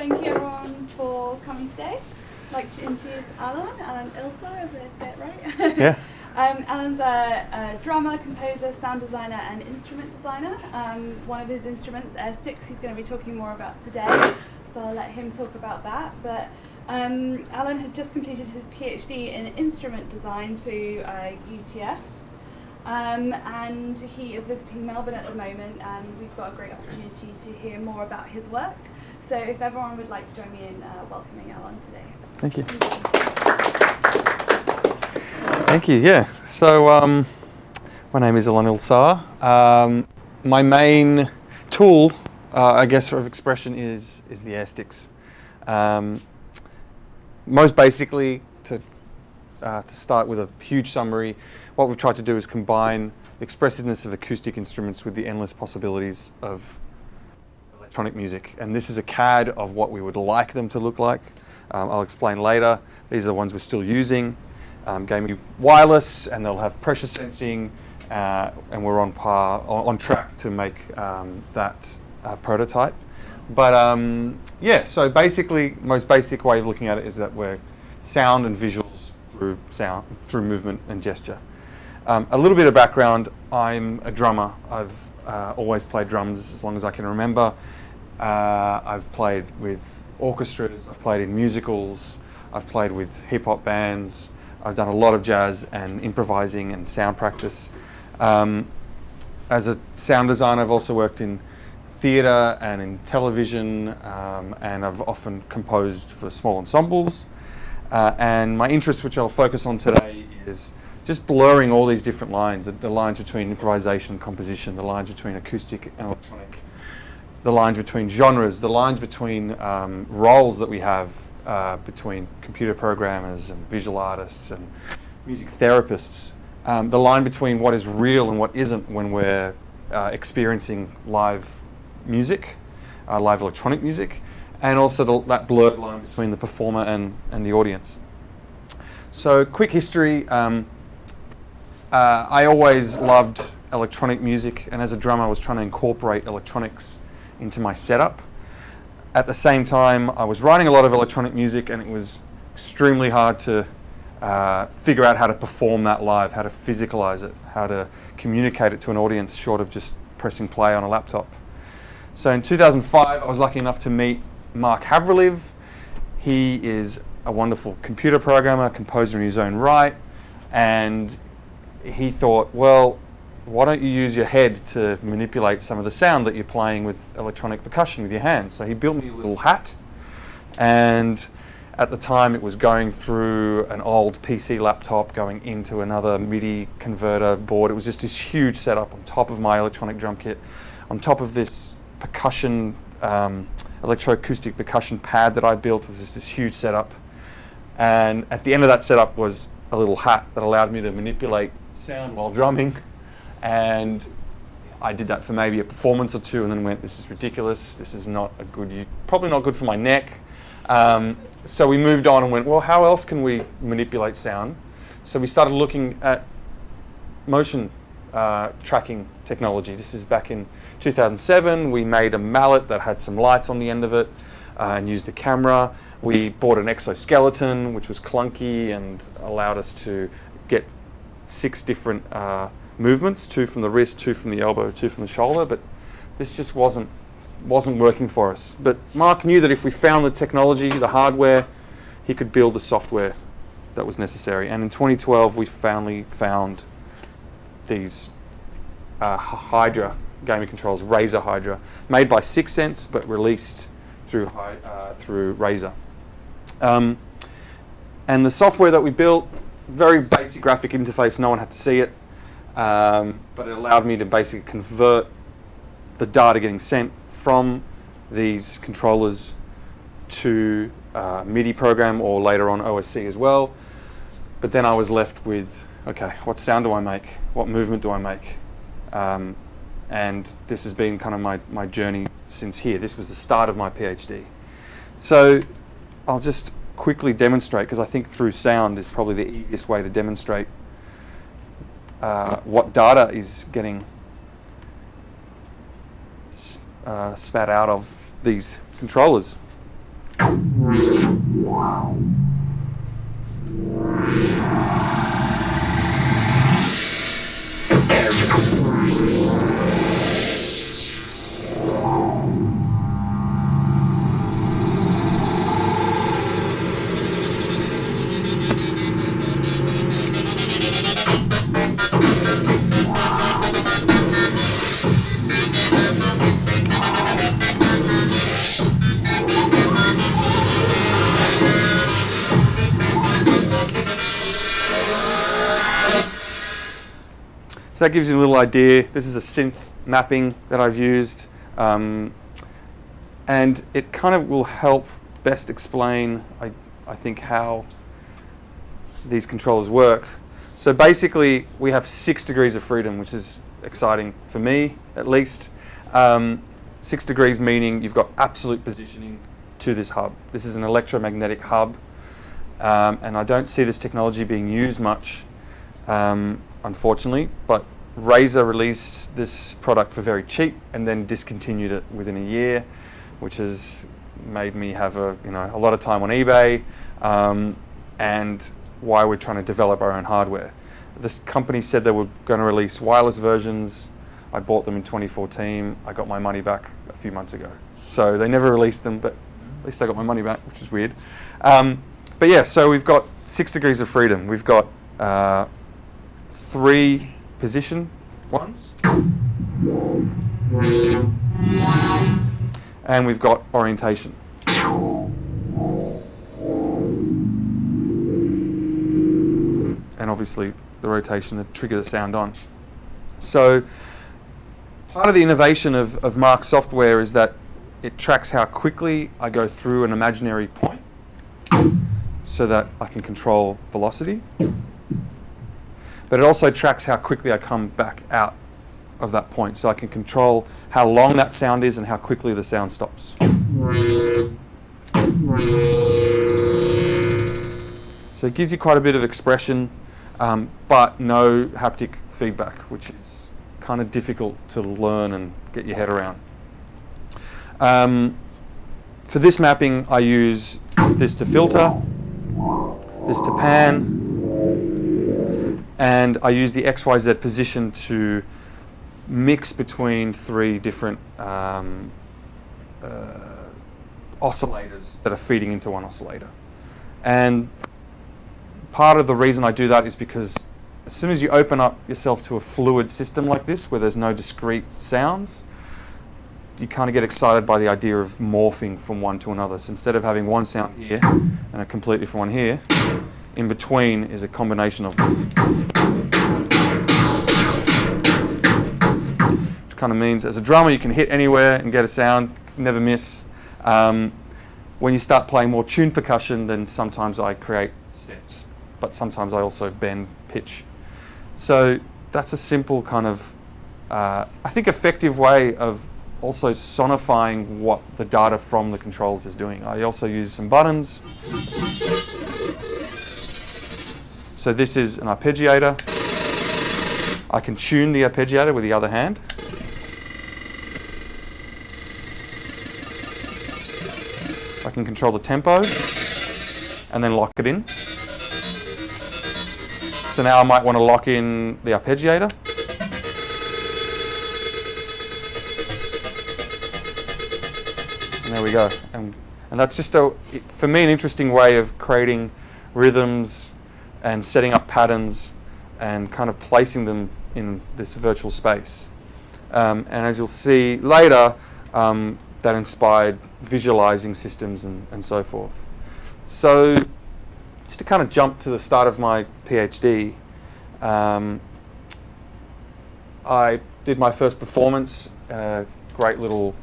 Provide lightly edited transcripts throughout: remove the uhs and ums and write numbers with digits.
thank you everyone for coming today. I'd like to introduce Alon Ilsar, as I say it right. Yeah. Alon's a drummer, composer, sound designer and instrument designer. One of his instruments, sticks, he's going to be talking more about today, so I'll let him talk about that. But Alon has just completed his PhD in instrument design through UTS. And he is visiting Melbourne at the moment, and we've got a great opportunity to hear more about his work. So if everyone would like to join me in welcoming Alon today. Thank you. Thank you, yeah. So my name is Alon Ilsar. My main tool, I guess, of expression is the air sticks. Most basically, to start with a huge summary, what we've tried to do is combine the expressiveness of acoustic instruments with the endless possibilities of electronic music. And this is a CAD of what we would like them to look like. I'll explain later. These are the ones we're still using. Gave me wireless, and they'll have pressure sensing, and we're on track to make that prototype. But yeah, so basically, most basic way of looking at it is that we're sound and visuals through movement and gesture. A little bit of background, I'm a drummer. I've always played drums as long as I can remember. I've played with orchestras, I've played in musicals, I've played with hip-hop bands, I've done a lot of jazz and improvising and sound practice. As a sound designer, I've also worked in theatre and in television, and I've often composed for small ensembles. And my interest, which I'll focus on today, is just blurring all these different lines, the lines between improvisation and composition, the lines between acoustic and electronic, the lines between genres, the lines between roles that we have between computer programmers and visual artists and music therapists, the line between what is real and what isn't when we're experiencing live music, live electronic music, and also that blurred line between the performer and the audience. So, quick history. I always loved electronic music, and as a drummer I was trying to incorporate electronics into my setup. At the same time, I was writing a lot of electronic music, and it was extremely hard to figure out how to perform that live, how to physicalize it, how to communicate it to an audience short of just pressing play on a laptop. So in 2005, I was lucky enough to meet Mark Havriliv. He is a wonderful computer programmer, composer in his own right, and he thought, well, why don't you use your head to manipulate some of the sound that you're playing with electronic percussion with your hands? So he built me a little hat, and at the time it was going through an old PC laptop going into another MIDI converter board. It was just this huge setup on top of my electronic drum kit, on top of this percussion, electroacoustic percussion pad that I built. It was just this huge setup, and at the end of that setup was a little hat that allowed me to manipulate sound while drumming. And I did that for maybe a performance or two, and then went, this is ridiculous, this is not a good, probably not good for my neck. So we moved on and went, well, how else can we manipulate sound? So we started looking at motion tracking technology. This is back in 2007. We made a mallet that had some lights on the end of it and used a camera. We bought an exoskeleton, which was clunky and allowed us to get 6 different movements, 2 from the wrist, 2 from the elbow, 2 from the shoulder, but this just wasn't working for us. But Mark knew that if we found the technology, the hardware, he could build the software that was necessary. And in 2012, we finally found these Hydra gaming controls, Razer Hydra, made by Sixth Sense, but released through Razer. And the software that we built, very basic graphic interface, no one had to see it, but it allowed me to basically convert the data getting sent from these controllers to MIDI program, or later on OSC as well. But then I was left with, okay, what sound do I make? What movement do I make? And this has been kind of my journey since here. This was the start of my PhD. So I'll just quickly demonstrate, because I think through sound is probably the easiest way to demonstrate what data is getting spat out of these controllers. So that gives you a little idea. This is a synth mapping that I've used, and it kind of will help best explain, I think, how these controllers work. So basically, we have 6 degrees of freedom, which is exciting for me, at least. 6 degrees meaning you've got absolute positioning to this hub. This is an electromagnetic hub, and I don't see this technology being used much, unfortunately, but Razer released this product for very cheap and then discontinued it within a year, which has made me have a lot of time on eBay, and why we're trying to develop our own hardware. This company said they were going to release wireless versions. I bought them in 2014. I got my money back a few months ago. So they never released them, but at least I got my money back, which is weird. But yeah, so we've got 6 degrees of freedom. We've got 3 position ones, and we've got orientation. And obviously the rotation to trigger the sound on. So part of the innovation of Mark's software is that it tracks how quickly I go through an imaginary point so that I can control velocity. But it also tracks how quickly I come back out of that point, so I can control how long that sound is and how quickly the sound stops. So it gives you quite a bit of expression, but no haptic feedback, which is kind of difficult to learn and get your head around. For this mapping, I use this to filter, this to pan, and I use the XYZ position to mix between 3 different oscillators that are feeding into one oscillator. And part of the reason I do that is because as soon as you open up yourself to a fluid system like this, where there's no discrete sounds, you kind of get excited by the idea of morphing from one to another. So instead of having one sound here and a completely different one here, in between is a combination of them. Which kind of means as a drummer you can hit anywhere and get a sound, never miss. When you start playing more tuned percussion, then sometimes I create steps, but sometimes I also bend pitch. So that's a simple kind of, I think, effective way of also sonifying what the data from the controls is doing. I also use some buttons. So this is an arpeggiator. I can tune the arpeggiator with the other hand. I can control the tempo and then lock it in. So now I might want to lock in the arpeggiator. And there we go. And that's just, for me, an interesting way of creating rhythms and setting up patterns and kind of placing them in this virtual space. And as you'll see later, that inspired visualizing systems and so forth. So just to kind of jump to the start of my PhD, I did my first performance, great little,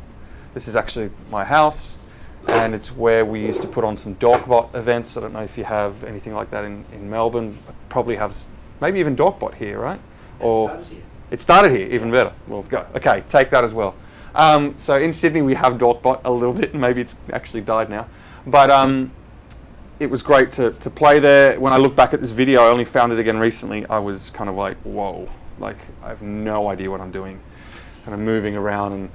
this is actually my house, and it's where we used to put on some Dorkbot events. I don't know if you have anything like that in Melbourne. Probably have maybe even Dorkbot here, right? Or started here. It started here, even better. Well, go. Okay, take that as well. So in Sydney we have Dorkbot a little bit, maybe it's actually died now. But it was great to play there. When I look back at this video, I only found it again recently, I was kind of like, whoa, like I have no idea what I'm doing. Kind of moving around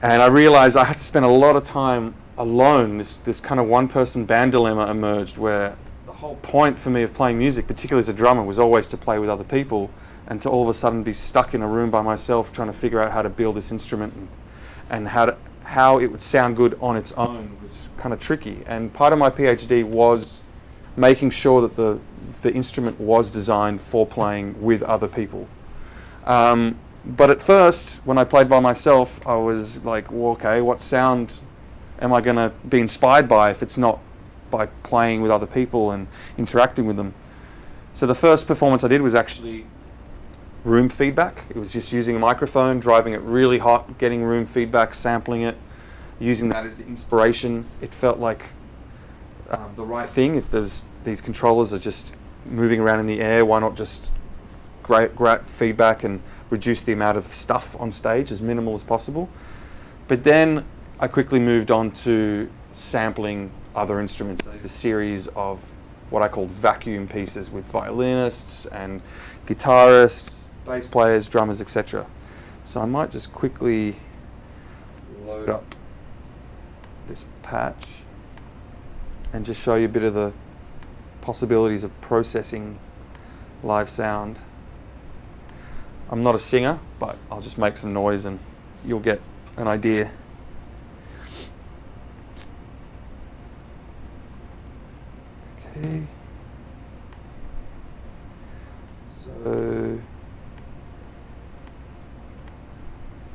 and I realized I had to spend a lot of time Alone, this kind of one-person band dilemma emerged, where the whole point for me of playing music, particularly as a drummer, was always to play with other people, and to all of a sudden be stuck in a room by myself trying to figure out how to build this instrument and how it would sound good on its own was kind of tricky. And part of my PhD was making sure that the instrument was designed for playing with other people. But at first, when I played by myself, I was like, well, okay, what sound am I going to be inspired by if it's not by playing with other people and interacting with them? So the first performance I did was actually room feedback. It was just using a microphone, driving it really hot, getting room feedback, sampling it, using that as the inspiration. It felt like the right thing. If these controllers are just moving around in the air, why not just great feedback and reduce the amount of stuff on stage as minimal as possible? But then I quickly moved on to sampling other instruments. I did a series of what I called vacuum pieces with violinists and guitarists, bass players, drummers, etc. So I might just quickly load up this patch and just show you a bit of the possibilities of processing live sound. I'm not a singer, but I'll just make some noise and you'll get an idea. Okay. So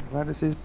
Gladys is.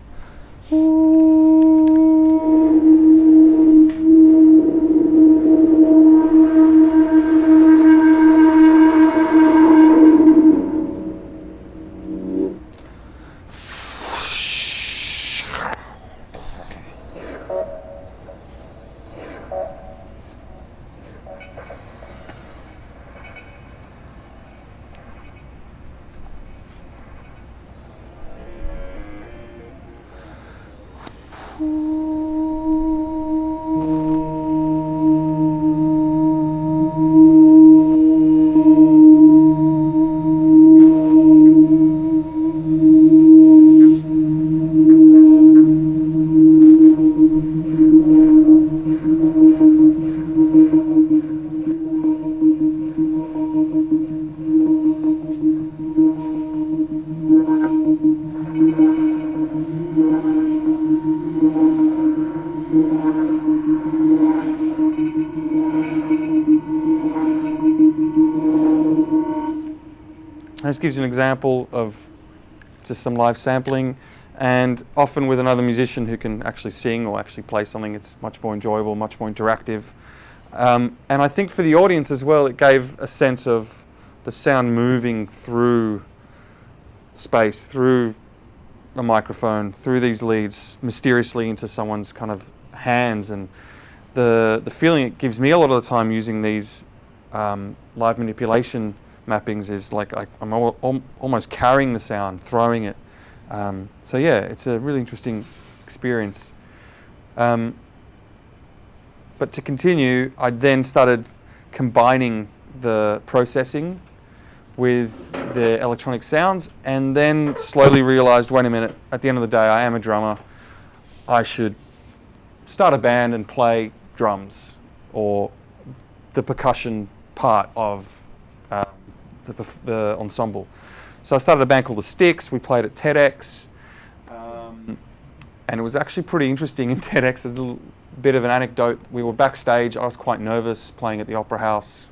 This gives you an example of just some live sampling, and often with another musician who can actually sing or actually play something, it's much more enjoyable, much more interactive. And I think for the audience as well, it gave a sense of the sound moving through space, through a microphone, through these leads, mysteriously into someone's kind of hands. And the feeling it gives me a lot of the time using these live manipulation mappings is like I'm almost carrying the sound, throwing it. So yeah, it's a really interesting experience. But to continue, I then started combining the processing with the electronic sounds, and then slowly realized, wait a minute, at the end of the day, I am a drummer. I should start a band and play drums or the percussion part of the ensemble. So I started a band called The Sticks. We played at TEDx, and it was actually pretty interesting in TEDx. A little bit of an anecdote. We were backstage. I was quite nervous playing at the Opera House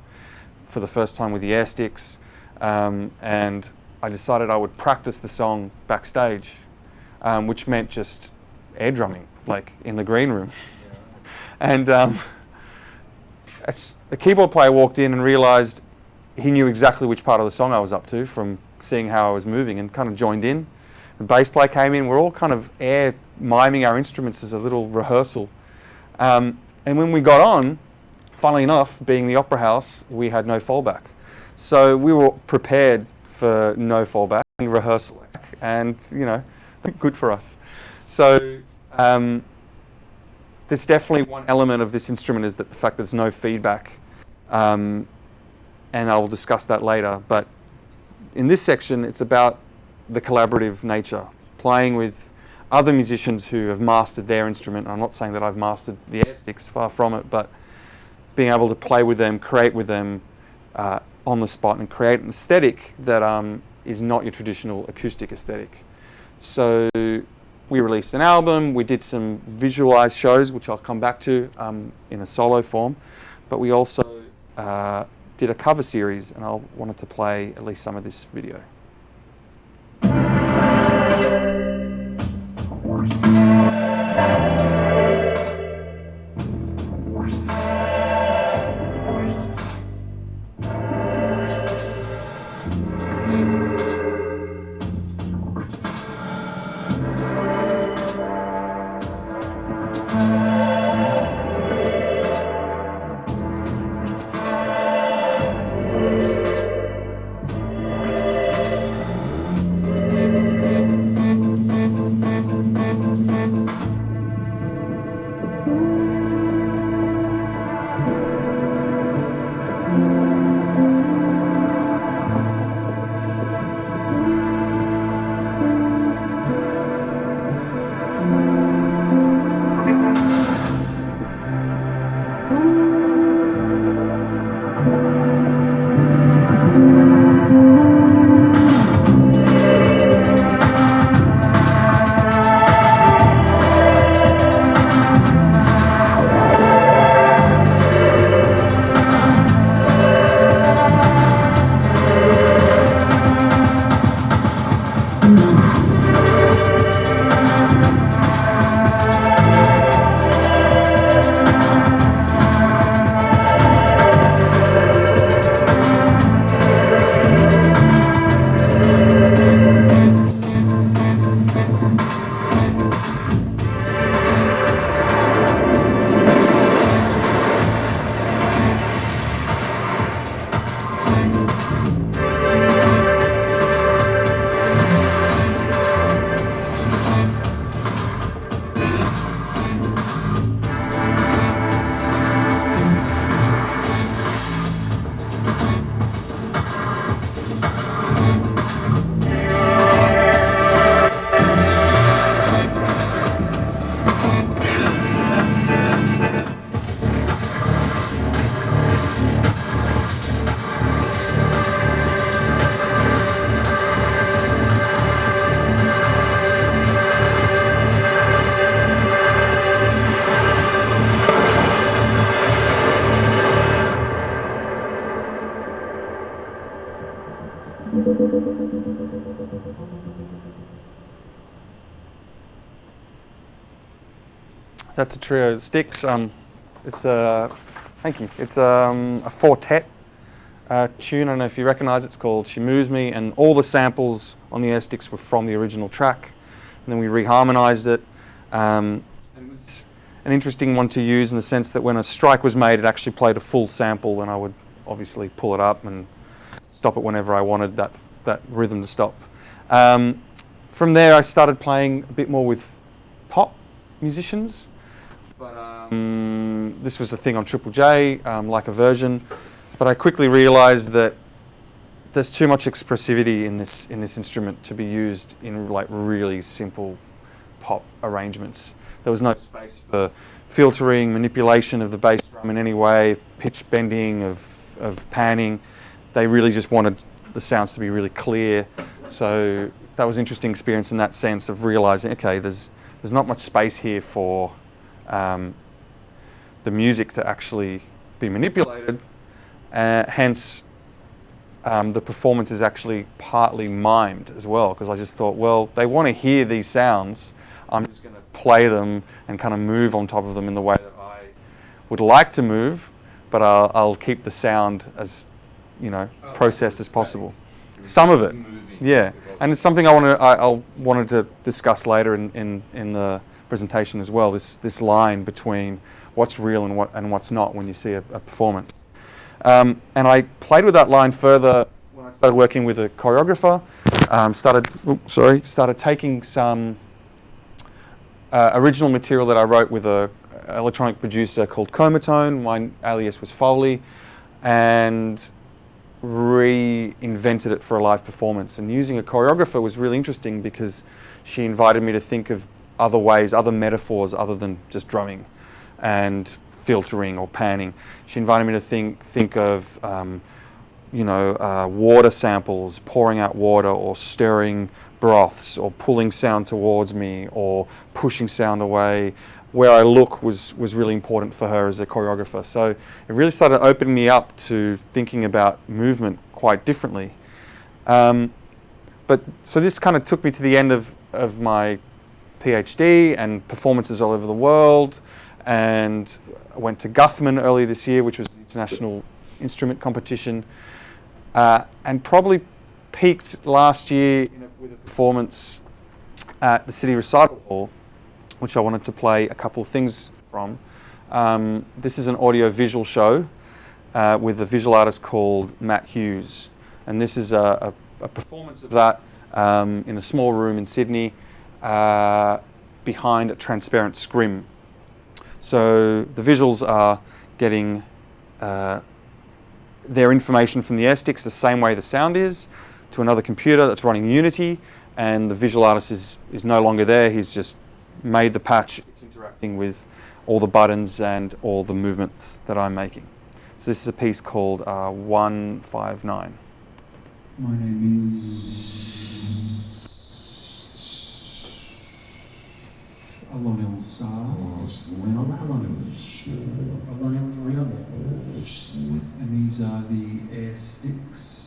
for the first time with the Air Sticks, and I decided I would practice the song backstage, which meant just air drumming, like in the green room. And as the keyboard player walked in and realized he knew exactly which part of the song I was up to from seeing how I was moving, and kind of joined in. The bass player came in. We're all kind of air miming our instruments as a little rehearsal. And when we got on, funnily enough, being the Opera House, we had no fallback. So we were prepared for no fallback in rehearsal, and good for us. So there's definitely one element of this instrument is that the fact that there's no feedback. And I'll discuss that later. But in this section, it's about the collaborative nature, playing with other musicians who have mastered their instrument. I'm not saying that I've mastered the air sticks, far from it, but being able to play with them, create with them on the spot, and create an aesthetic that is not your traditional acoustic aesthetic. So we released an album, we did some visualized shows, which I'll come back to in a solo form, but we also did a cover series, and I wanted to play at least some of this video. That's a trio of sticks. It's a, thank you. It's a quartet tune. I don't know if you recognise it. It's called She Moves Me, and all the samples on the air sticks were from the original track. And then we reharmonised it. It was an interesting one to use in the sense that when a strike was made, it actually played a full sample, and I would obviously pull it up and stop it whenever I wanted that rhythm to stop. From there, I started playing a bit more with pop musicians. But this was a thing on Triple J, like a version. But I quickly realised that there's too much expressivity in this instrument to be used in like really simple pop arrangements. There was no space for filtering, manipulation of the bass drum in any way, pitch bending, of panning. They really just wanted the sounds to be really clear. So that was an interesting experience in that sense of realising, okay, there's not much space here for the music to actually be manipulated. Hence, the performance is actually partly mimed as well, because I just thought, well, they want to hear these sounds. I'm just going to play them and kind of move on top of them in the way that I would like to move, but I'll keep the sound as, processed as possible. Some of it, yeah, and it's something I wanted to discuss later in the presentation as well. This line between what's real and what's not when you see a performance. And I played with that line further when I started working with a choreographer. Started taking some original material that I wrote with an electronic producer called Comatone. My alias was Foley, and reinvented it for a live performance. And using a choreographer was really interesting because she invited me to think of other ways, other metaphors other than just drumming and filtering or panning. She invited me to think of water samples, pouring out water or stirring broths or pulling sound towards me or pushing sound away. Where I look was really important for her as a choreographer. So it really started opening me up to thinking about movement quite differently. So this kind of took me to the end of my PhD and performances all over the world, and I went to Guthman earlier this year, which was an international instrument competition, and probably peaked last year with a performance at the City Recital Hall, which I wanted to play a couple of things from. This is an audio-visual show with a visual artist called Matt Hughes, and this is a performance of that in a small room in Sydney behind a transparent scrim. So the visuals are getting their information from the air sticks the same way the sound is to another computer that's running Unity, and the visual artist is no longer there. He's just made the patch. It's interacting with all the buttons and all the movements that I'm making. So this is a piece called 159. My name is Alon Ilsar. And these are the air sticks.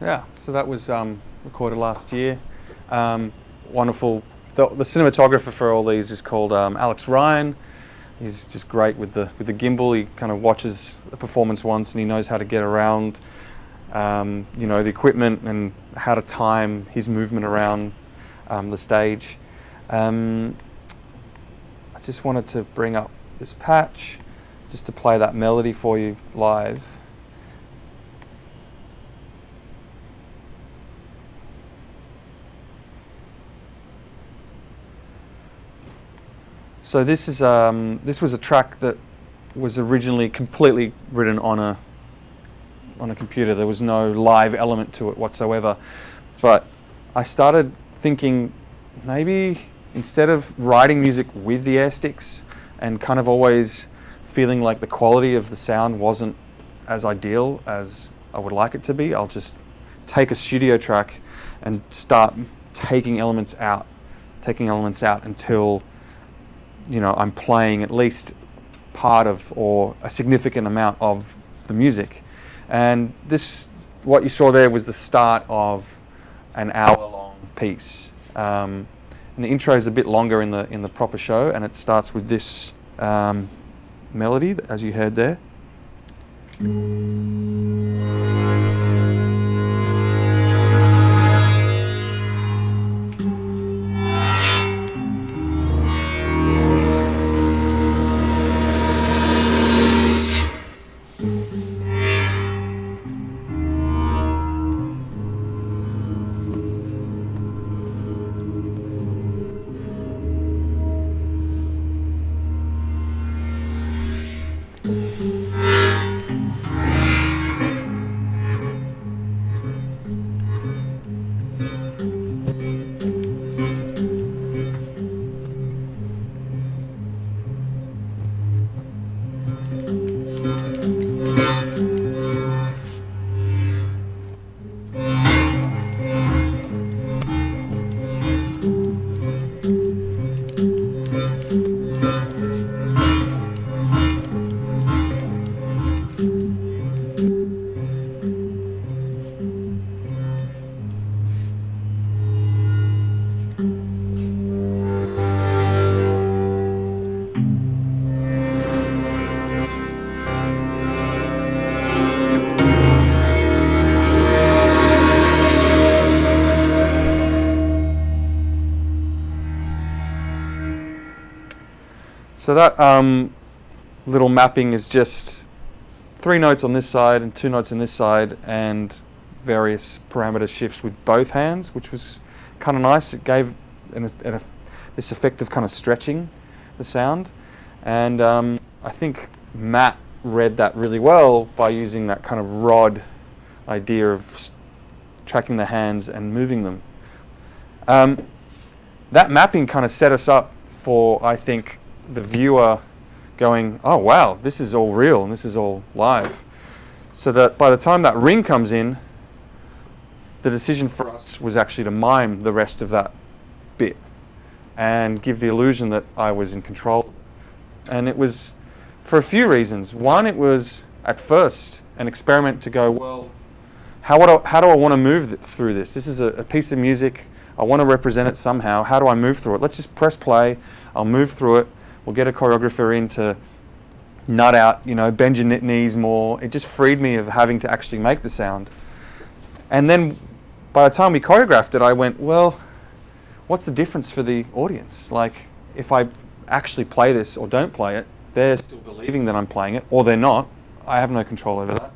Yeah, so that was recorded last year. Wonderful. The cinematographer for all these is called Alex Ryan. He's just great with the gimbal. He kind of watches the performance once and he knows how to get around, you know, the equipment and how to time his movement around the stage. I just wanted to bring up this patch just to play that melody for you live. So this is this was a track that was originally completely written on a computer. There was no live element to it whatsoever. But I started thinking maybe instead of writing music with the air sticks and kind of always feeling like the quality of the sound wasn't as ideal as I would like it to be, I'll just take a studio track and start taking elements out until, you know, I'm playing at least part of or a significant amount of the music. And this, what you saw there, was the start of an hour-long piece. And the intro is a bit longer in the proper show, and it starts with this melody, as you heard there. So that little mapping is just 3 notes on this side and 2 notes on this side and various parameter shifts with both hands, which was kind of nice. It gave this effect of kind of stretching the sound. And I think Matt read that really well by using that kind of rod idea of tracking the hands and moving them. That mapping kind of set us up for, I think, the viewer going, oh wow, this is all real and this is all live. So that by the time that ring comes in, the decision for us was actually to mime the rest of that bit and give the illusion that I was in control. And it was for a few reasons. One, it was at first an experiment to go, well, how do I want to move through this? This is a piece of music. I want to represent it somehow. How do I move through it? Let's just press play. I'll move through it. We'll get a choreographer in to nut out, you know, bend your knees more. It just freed me of having to actually make the sound. And then by the time we choreographed it, I went, well, what's the difference for the audience? Like, if I actually play this or don't play it, they're still believing that I'm playing it, or they're not. I have no control over that.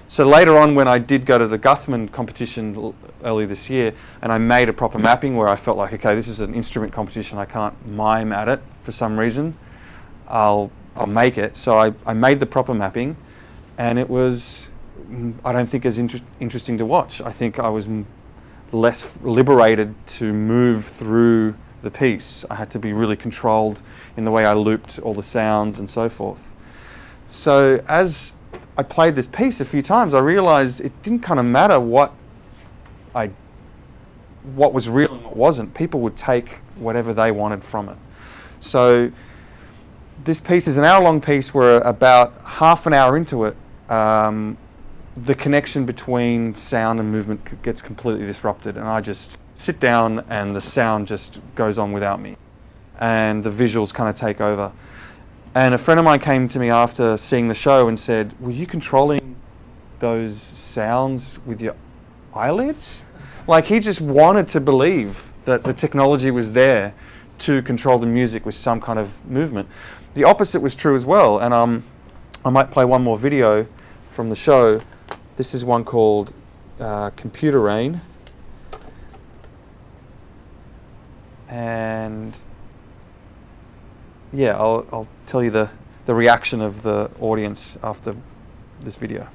So later on, when I did go to the Guthman competition early this year, and I made a proper mapping where I felt like, okay, this is an instrument competition, I can't mime at it for some reason, I'll make it. So I made the proper mapping, and it was, I don't think, as interesting to watch. I think I was less liberated to move through the piece. I had to be really controlled in the way I looped all the sounds and so forth. So as I played this piece a few times, I realized it didn't kind of matter what was real and what wasn't. People would take whatever they wanted from it. So this piece is an hour-long piece where about half an hour into it, the connection between sound and movement gets completely disrupted, and I just sit down and the sound just goes on without me, and the visuals kind of take over. And a friend of mine came to me after seeing the show and said, "Were you controlling those sounds with your eyelids?" Like, he just wanted to believe that the technology was there to control the music with some kind of movement. The opposite was true as well, and I might play one more video from the show. This is one called Computer Rain. And yeah, I'll tell you the reaction of the audience after this video.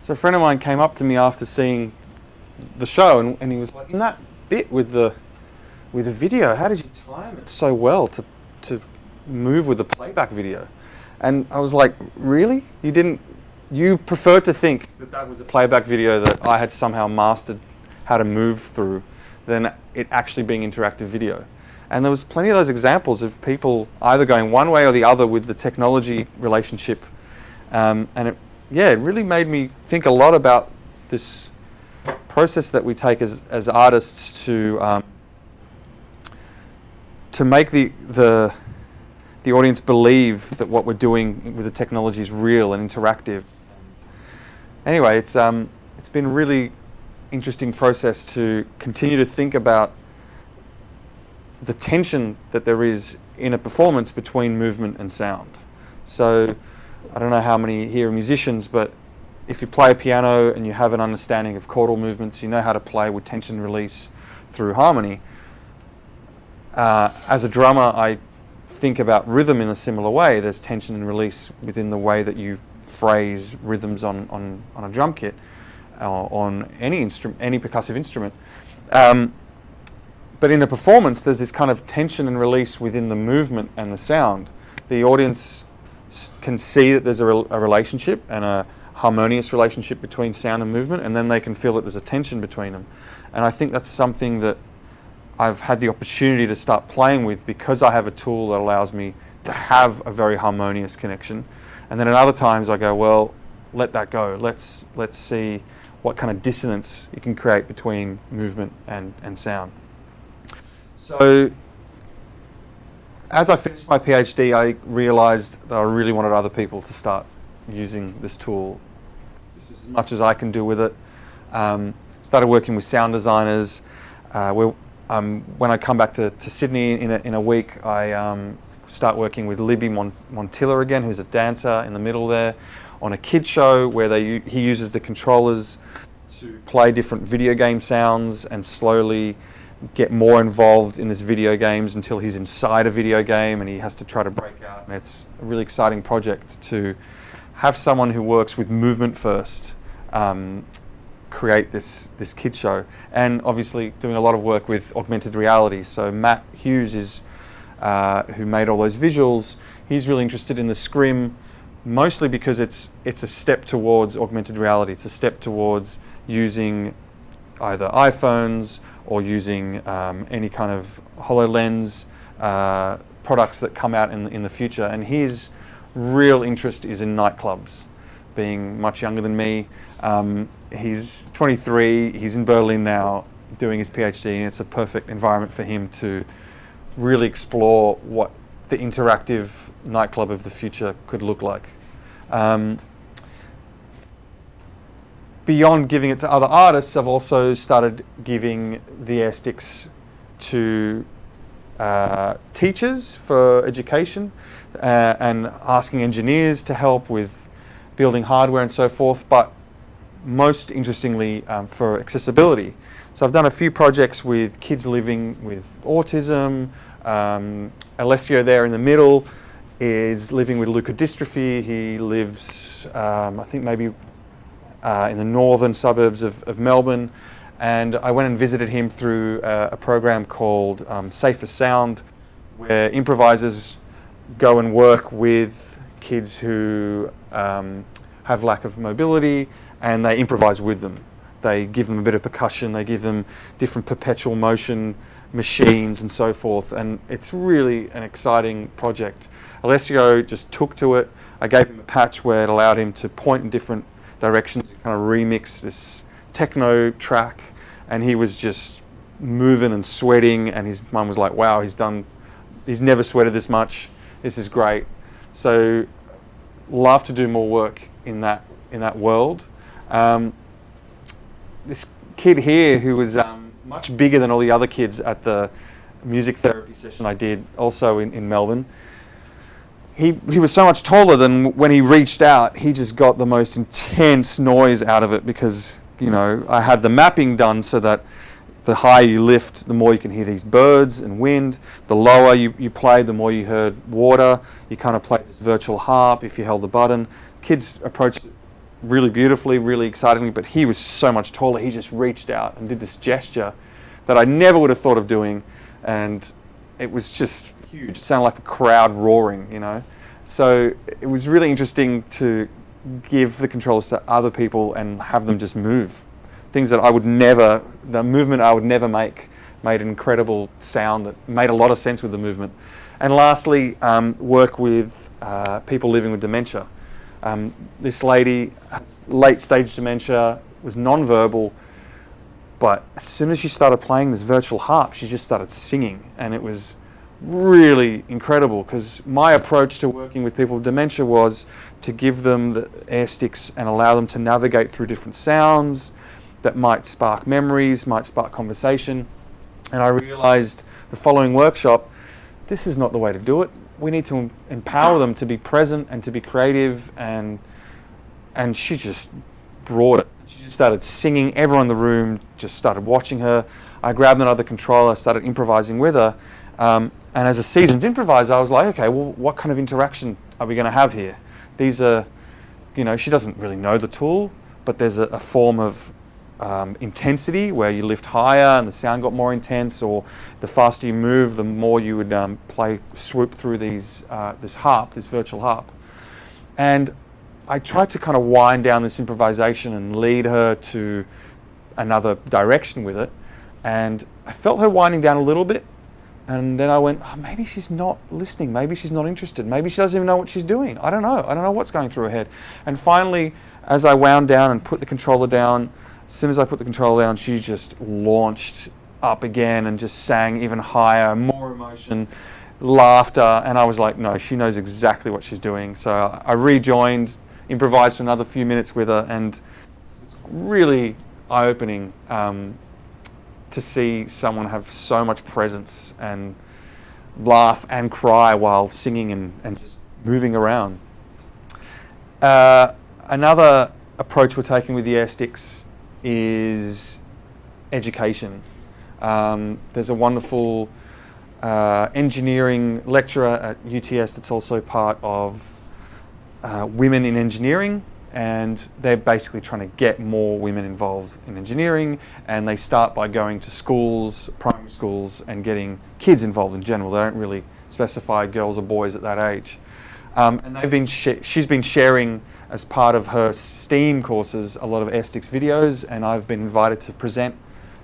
So a friend of mine came up to me after seeing the show, and he was like, "In that bit with the video, how did you time it so well to move with the playback video?" And I was like, "Really? You preferred to think that was a playback video that I had somehow mastered how to move through than it actually being interactive video?" And there was plenty of those examples of people either going one way or the other with the technology relationship, and it really made me think a lot about this process that we take as artists to make the audience believe that what we're doing with the technology is real and interactive. Anyway, it's been a really interesting process to continue to think about the tension that there is in a performance between movement and sound. So I don't know how many here are musicians, but if you play a piano and you have an understanding of chordal movements, you know how to play with tension release through harmony. As a drummer, I think about rhythm in a similar way. There's tension and release within the way that you phrase rhythms on a drum kit, or on any percussive instrument. But in a performance, there's this kind of tension and release within the movement and the sound. The audience can see that there's a relationship and a harmonious relationship between sound and movement, and then they can feel that there's a tension between them. And I think that's something that I've had the opportunity to start playing with because I have a tool that allows me to have a very harmonious connection. And then at other times I go, well, let that go. Let's see what kind of dissonance you can create between movement and sound. So as I finished my PhD, I realized that I really wanted other people to start using this tool. This is as much as I can do with it. Started working with sound designers. When I come back to Sydney in a week, I start working with Libby Montilla again, who's a dancer in the middle there, on a kid show where he uses the controllers to play different video game sounds and slowly get more involved in this video games until he's inside a video game and he has to try to break out. And it's a really exciting project to have someone who works with movement first create this kid show, and obviously doing a lot of work with augmented reality. So Matt Hughes is who made all those visuals. He's really interested in the scrim, mostly because it's a step towards augmented reality. It's a step towards using either iPhones or using any kind of HoloLens products that come out in the future. And his real interest is in nightclubs, being much younger than me. He's 23, he's in Berlin now doing his PhD, and it's a perfect environment for him to really explore what the interactive nightclub of the future could look like. Beyond giving it to other artists, I've also started giving the air sticks to teachers for education and asking engineers to help with building hardware and so forth, but most interestingly for accessibility. So I've done a few projects with kids living with autism. Alessio there in the middle is living with leukodystrophy. He lives, I think maybe in the northern suburbs of Melbourne, and I went and visited him through a program called Safer Sound, where improvisers go and work with kids who have lack of mobility, and they improvise with them. They give them a bit of percussion, they give them different perpetual motion machines and so forth, and it's really an exciting project. Alessio just took to it. I gave him a patch where it allowed him to point in different directions and kind of remix this techno track, and he was just moving and sweating, and his mum was like, wow, he's never sweated this much, this is great. So love to do more work in that world. This kid here who was much bigger than all the other kids at the music therapy session I did also in Melbourne, he was so much taller than when he reached out, he just got the most intense noise out of it because, you know, I had the mapping done so that the higher you lift, the more you can hear these birds and wind. The lower you play, the more you heard water. You kind of play this virtual harp if you held the button. Kids approached it really beautifully, really excitingly, but he was so much taller, he just reached out and did this gesture that I never would have thought of doing, and it was just huge. It sounded like a crowd roaring, you know. So it was really interesting to give the controllers to other people and have them just move. Things that I would never, the movement I would never make, made an incredible sound that made a lot of sense with the movement. And lastly, work with people living with dementia. This lady has late stage dementia, was non-verbal, but as soon as she started playing this virtual harp, she just started singing, and it was really incredible because my approach to working with people with dementia was to give them the air sticks and allow them to navigate through different sounds that might spark memories, might spark conversation. And I realized the following workshop, this is not the way to do it. We need to empower them to be present and to be creative, and she just brought it. She just started singing. Everyone in the room just started watching her. I grabbed another controller, started improvising with her, and as a seasoned improviser, I was like, okay, well, what kind of interaction are we going to have here? These are, you know, she doesn't really know the tool, but there's a form of intensity where you lift higher and the sound got more intense, or the faster you move, the more you would swoop through this harp, this virtual harp. And I tried to kind of wind down this improvisation and lead her to another direction with it, and I felt her winding down a little bit, and then I went, oh, maybe she's not listening, maybe she's not interested, maybe she doesn't even know what she's doing, I don't know what's going through her head. And finally, as I wound down and put the controller down, as soon as I put the controller down, she just launched up again and just sang even higher, more emotion, laughter, and I was like, no, she knows exactly what she's doing. So I rejoined, improvised for another few minutes with her, and it's really eye-opening to see someone have so much presence and laugh and cry while singing and just moving around. Another approach we're taking with the air sticks is education. There's a wonderful engineering lecturer at UTS that's also part of Women in Engineering, and they're basically trying to get more women involved in engineering, and they start by going to schools, primary schools, and getting kids involved in general. They don't really specify girls or boys at that age. And they've been she's been sharing as part of her STEAM courses a lot of AirSticks videos, and I've been invited to present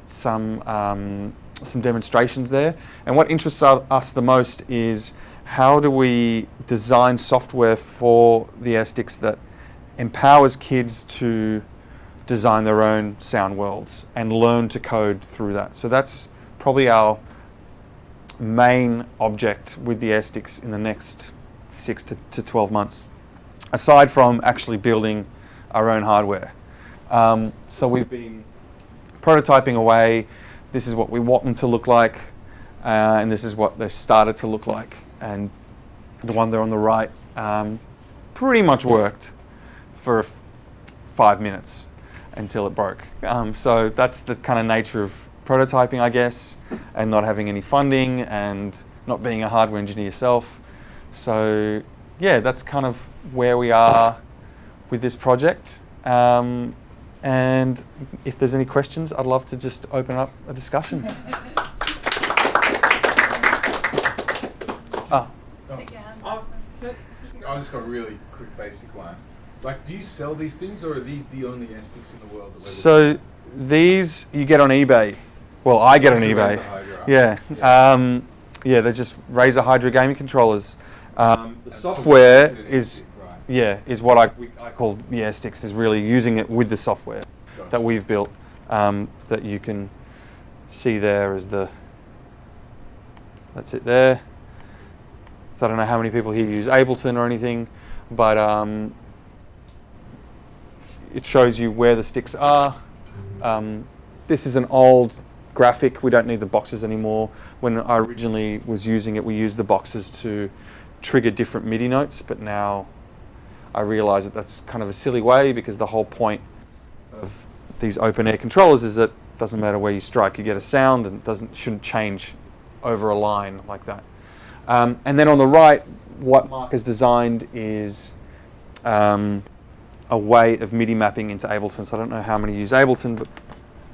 some demonstrations there. And what interests us the most is how do we design software for the AirSticks that empowers kids to design their own sound worlds and learn to code through that. So that's probably our main object with the AirSticks in the next 6 to 12 months, aside from actually building our own hardware. So we've been prototyping away. This is what we want them to look like, and this is what they've started to look like. And the one there on the right pretty much worked for 5 minutes until it broke. So that's the kind of nature of prototyping, I guess, and not having any funding and not being a hardware engineer yourself. So yeah, that's kind of where we are with this project. And if there's any questions, I'd love to just open up a discussion. Stick your hands Oh, up. I just got a really quick basic one. Like, do you sell these things, or are these the only AirSticks in the world? So these you get on eBay. Well, I get on eBay. Yeah. Yeah, they're just Razer Hydra gaming controllers. The software is what I call the AirSticks, is really using it with the software that we've built, that you can see there as that's it there. So I don't know how many people here use Ableton or anything, but it shows you where the sticks are. This is an old graphic. We don't need the boxes anymore. When I originally was using it, we used the boxes to trigger different MIDI notes, but now I realise that that's kind of a silly way, because the whole point of these open air controllers is that it doesn't matter where you strike, you get a sound, and it shouldn't change over a line like that. And then on the right, what Mark has designed is a way of MIDI mapping into Ableton. So I don't know how many use Ableton, but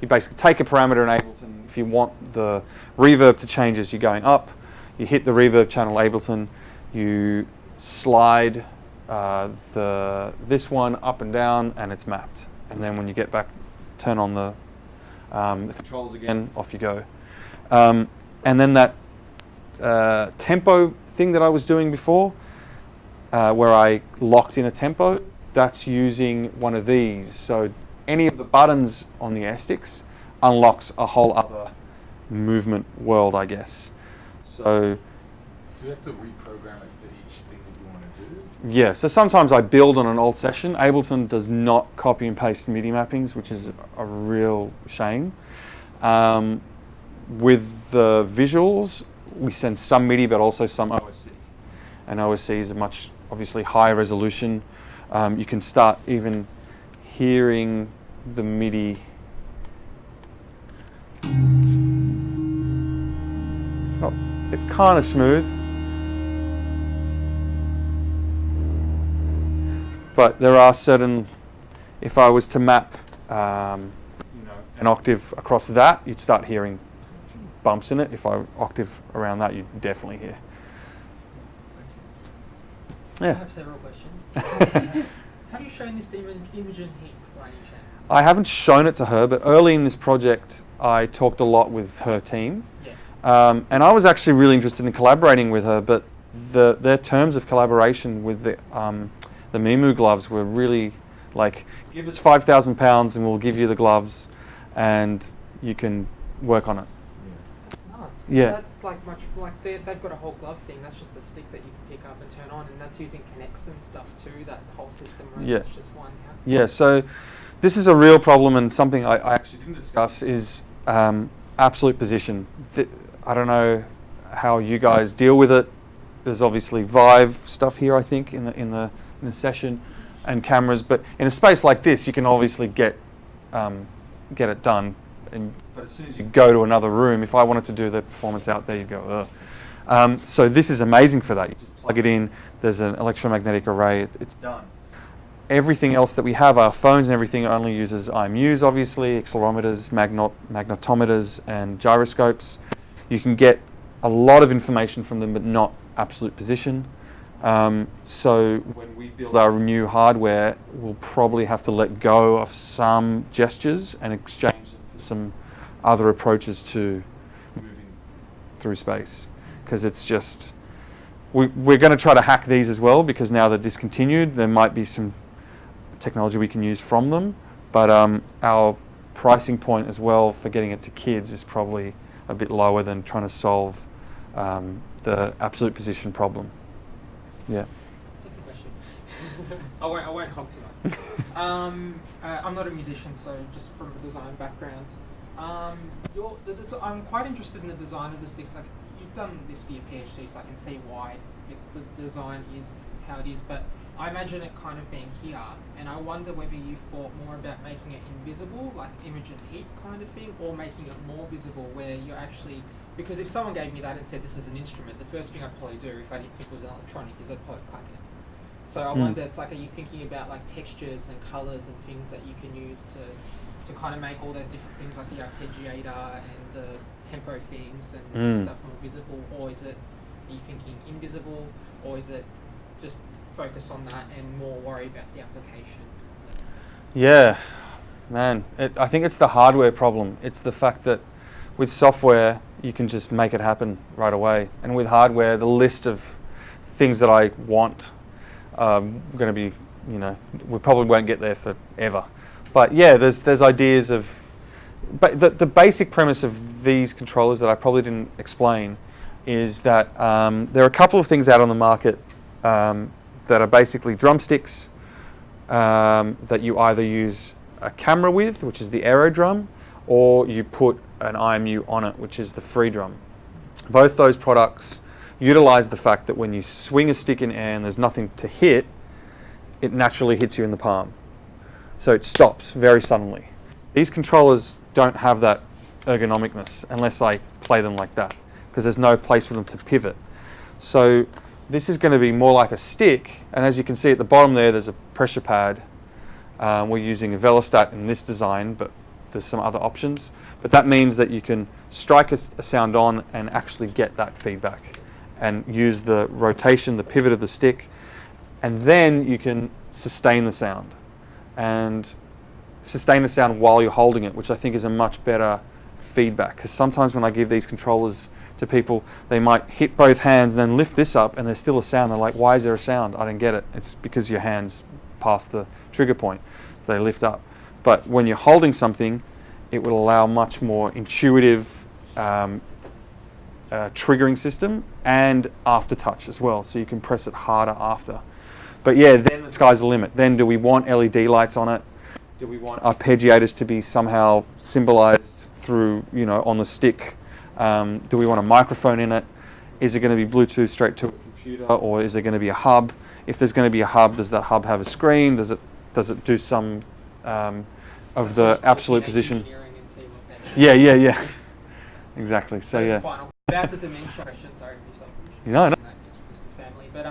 you basically take a parameter in Ableton. If you want the reverb to change as you're going up, you hit the reverb channel Ableton, you slide this one up and down, and it's mapped. And then when you get back, turn on the controls again, off you go. And then that tempo thing that I was doing before, where I locked in a tempo, that's using one of these. So any of the buttons on the AirSticks unlocks a whole other movement world, I guess. So you have to reprogram it for each thing that you want to do? Yeah, so sometimes I build on an old session. Ableton does not copy and paste MIDI mappings, which is a real shame. With the visuals, we send some MIDI, but also some OSC. And OSC is a much, obviously, higher resolution. You can start even hearing the MIDI. It's kind of smooth. But there are certain, if I was to map an octave across that, you'd start hearing bumps in it. If I octave around that, you'd definitely hear. I Yeah. have several questions. Have you shown this to Imogen Heap by any chance? I haven't shown it to her, but early in this project, I talked a lot with her team. Yeah. And I was actually really interested in collaborating with her, but their terms of collaboration with the Mimu gloves were really like, give us £5,000 and we'll give you the gloves and you can work on it. That's nuts. Yeah. That's like they've got a whole glove thing. That's just a stick that you can pick up and turn on, and that's using Connects and stuff too. That whole system, right? Yeah. It's just one. Yeah, so this is a real problem, and something I actually didn't discuss is absolute position. I don't know how you guys deal with it. There's obviously Vive stuff here, I think, in the session, and cameras. But in a space like this, you can obviously get it done but as soon as you go to another room, if I wanted to do the performance out there, you'd go, ugh. So this is amazing for that. You just plug it in, there's an electromagnetic array, it's done. Everything else that we have, our phones and everything, only uses IMUs, obviously, accelerometers, magnetometers, and gyroscopes. You can get a lot of information from them, but not absolute position. So when we build our new hardware, we'll probably have to let go of some gestures and exchange them for some other approaches to moving through space. Because it's just, we're going to try to hack these as well, because now they're discontinued. There might be some technology we can use from them, but our pricing point as well for getting it to kids is probably a bit lower than trying to solve the absolute position problem. Yeah. Second question. I won't hog too much. I'm not a musician, so just from a design background. I'm quite interested in the design of the sticks. Like, you've done this for your PhD, so I can see why the design is how it is. But I imagine it kind of being here, and I wonder whether you thought more about making it invisible, like image and heat kind of thing, or making it more visible, where you're actually. Because if someone gave me that and said this is an instrument, the first thing I'd probably do if I didn't think it was an electronic is I'd probably clack it. So I wonder, it's like, are you thinking about like textures and colours and things that you can use to kind of make all those different things like the arpeggiator and the tempo things and stuff more visible, or are you thinking invisible, or is it just focus on that and more worry about the application? Yeah, man, I think it's the hardware problem. It's the fact that with software, you can just make it happen right away. And with hardware, the list of things that I want are going to be, we probably won't get there forever. But yeah, there's ideas of, but the basic premise of these controllers that I probably didn't explain is that there are a couple of things out on the market that are basically drumsticks that you either use a camera with, which is the aero drum, or you put an IMU on it, which is the free drum. Both those products utilize the fact that when you swing a stick in air and there's nothing to hit, it naturally hits you in the palm. So it stops very suddenly. These controllers don't have that ergonomicness unless I play them like that, because there's no place for them to pivot. So this is going to be more like a stick, and as you can see at the bottom there's a pressure pad. We're using a Velostat in this design, but there's some other options. But that means that you can strike a sound on and actually get that feedback and use the rotation, the pivot of the stick, and then you can sustain the sound. And sustain the sound while you're holding it, which I think is a much better feedback. Because sometimes when I give these controllers to people, they might hit both hands and then lift this up and there's still a sound. They're like, why is there a sound? I don't get it. It's because your hands past the trigger point. So they lift up. But when you're holding something, it will allow much more intuitive triggering system and aftertouch as well. So you can press it harder after. But yeah, then the sky's the limit. Then do we want LED lights on it? Do we want arpeggiators to be somehow symbolized through, on the stick? Do we want a microphone in it? Is it going to be Bluetooth straight to a computer, or is there going to be a hub? If there's going to be a hub, does that hub have a screen? Does it do some of the absolute position? Yeah. Exactly. So yeah. Final about the dementia question. Sorry, No. Just the family, but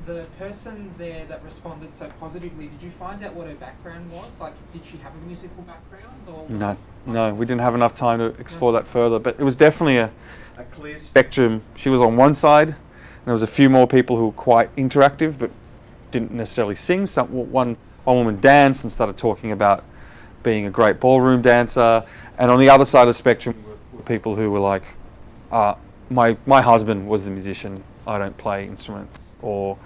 the person there that responded so positively, did you find out what her background was? Like, did she have a musical background, or? No, we didn't have enough time to explore that further. But it was definitely a clear spectrum. She was on one side, and there was a few more people who were quite interactive, but didn't necessarily sing. One woman danced and started talking about being a great ballroom dancer, and on the other side of the spectrum were people who were like, my husband was the musician, I don't play instruments, or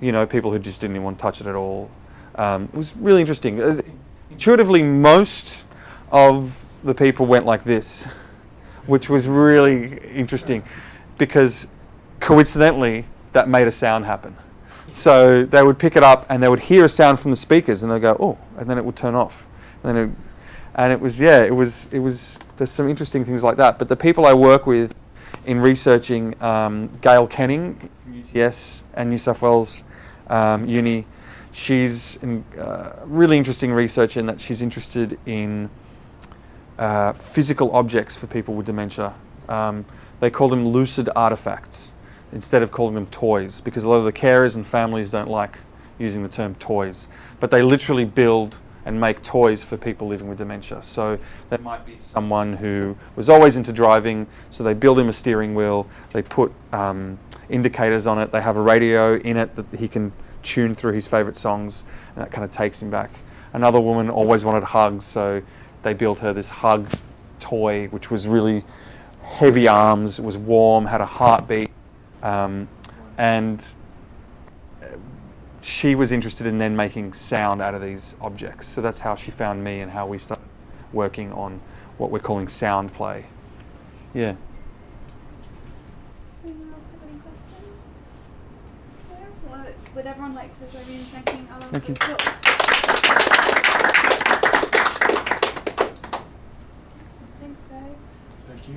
people who just didn't even want to touch it at all. It was really interesting. Intuitively, most of the people went like this, which was really interesting, because coincidentally that made a sound happen. So they would pick it up and they would hear a sound from the speakers and they'd go, oh, and then it would turn off. And it was there's some interesting things like that. But the people I work with in researching, Gail Kenning from UTS and New South Wales Uni, she's really interesting research in that she's interested in physical objects for people with dementia. They call them lucid artifacts instead of calling them toys, because a lot of the carers and families don't like using the term toys. But they literally build and make toys for people living with dementia. So there might be someone who was always into driving, so they build him a steering wheel, they put indicators on it, they have a radio in it that he can tune through his favourite songs, and that kind of takes him back. Another woman always wanted hugs, so they built her this hug toy, which was really heavy arms, it was warm, had a heartbeat, and she was interested in then making sound out of these objects. So that's how she found me and how we started working on what we're calling sound play. Yeah. Does anyone else have any questions? No? Well, would everyone like to join me in thanking Alon Thank for you. his talk? Thanks, guys. Thank you.